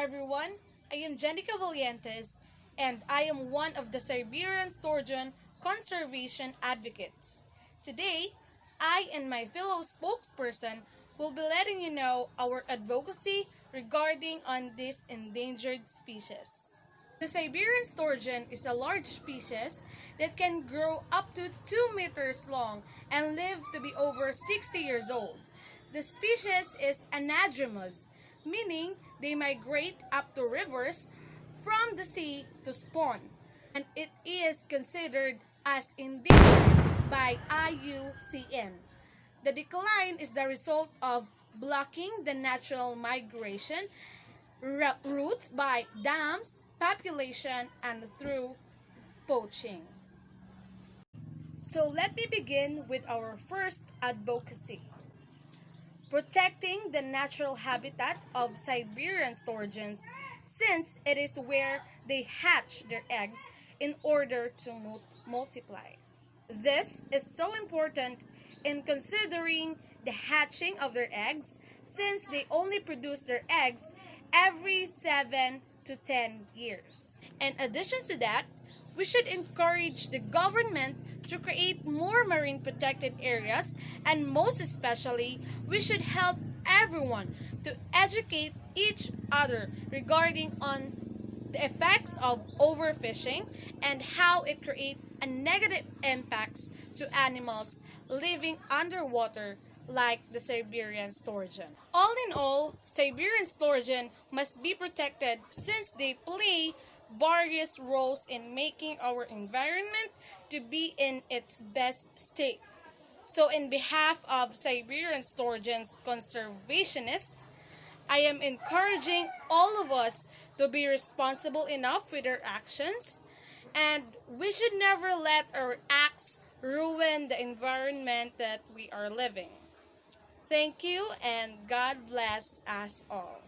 everyone, I am Jennica Vallentos and I am one of the Siberian sturgeon conservation advocates. Today, I and my fellow spokesperson will be letting you know our advocacy regarding on this endangered species. The Siberian sturgeon is a large species that can grow up to 2 meters long and live to be over 60 years old. The species is anadromous, meaning they migrate up to rivers from the sea to spawn, and it is considered as endangered by IUCN. The decline is the result of blocking the natural migration routes by dams, population, and through poaching. So let me begin with our first advocacy. Protecting the natural habitat of Siberian sturgeons, since it is where they hatch their eggs in order to multiply. This is so important in considering the hatching of their eggs, since they only produce their eggs every 7 to 10 years. In addition to that, we should encourage the government to create more marine protected areas, and most especially, we should help everyone to educate each other regarding on the effects of overfishing and how it creates a negative impacts to animals living underwater like the Siberian sturgeon. All in all, Siberian sturgeon must be protected since they play various roles in making our environment to be in its best state. So in behalf of Siberian sturgeon's conservationists, I am encouraging all of us to be responsible enough with our actions, and we should never let our acts ruin the environment that we are living. Thank you, and God bless us all.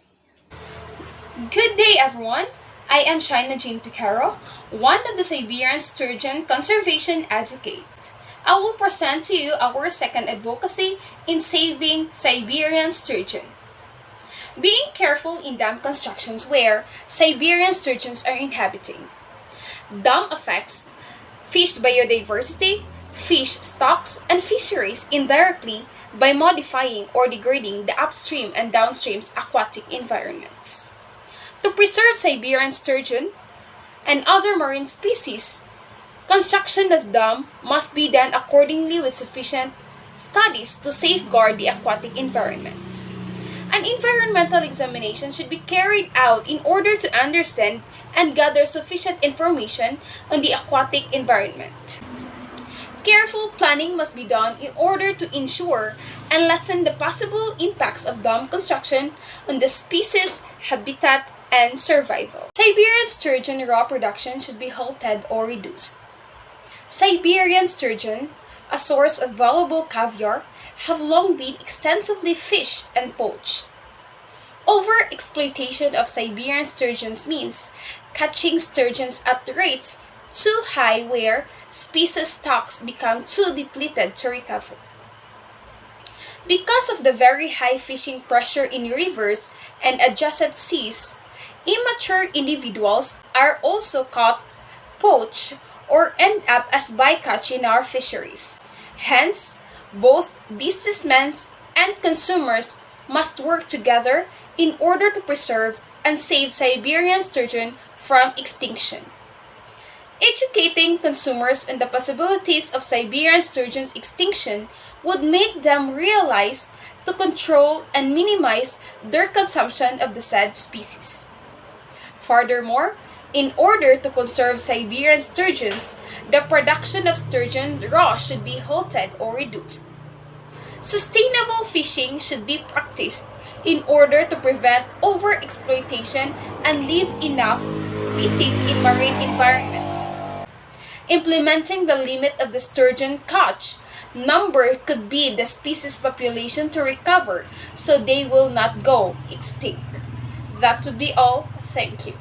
Good day, everyone. I am Shyna Piquero, one of the Siberian sturgeon conservation advocate. I will present to you our second advocacy in saving Siberian sturgeon. Being careful in dam constructions where Siberian sturgeons are inhabiting. Dam affects fish biodiversity, fish stocks, and fisheries indirectly by modifying or degrading the upstream and downstream aquatic environments. To preserve Siberian sturgeon and other marine species, construction of dam must be done accordingly with sufficient studies to safeguard the aquatic environment. An environmental examination should be carried out in order to understand and gather sufficient information on the aquatic environment. Careful planning must be done in order to ensure and lessen the possible impacts of dam construction on the species, habitat, and survival. Siberian sturgeon raw production should be halted or reduced. Siberian sturgeon, a source of valuable caviar, have long been extensively fished and poached. Overexploitation of Siberian sturgeons means catching sturgeons at rates too high where species stocks become too depleted to recover. Because of the very high fishing pressure in rivers and adjacent seas, immature individuals are also caught, poached, or end up as bycatch in our fisheries. Hence, both businessmen and consumers must work together in order to preserve and save Siberian sturgeon from extinction. Educating consumers on the possibilities of Siberian sturgeon's extinction would make them realize to control and minimize their consumption of the said species. Furthermore, in order to conserve Siberian sturgeons, the production of sturgeon raw should be halted or reduced. Sustainable fishing should be practiced in order to prevent overexploitation and leave enough species in marine environments. Implementing the limit of the sturgeon catch number could be the species population to recover so they will not go extinct. That would be all. Thank you.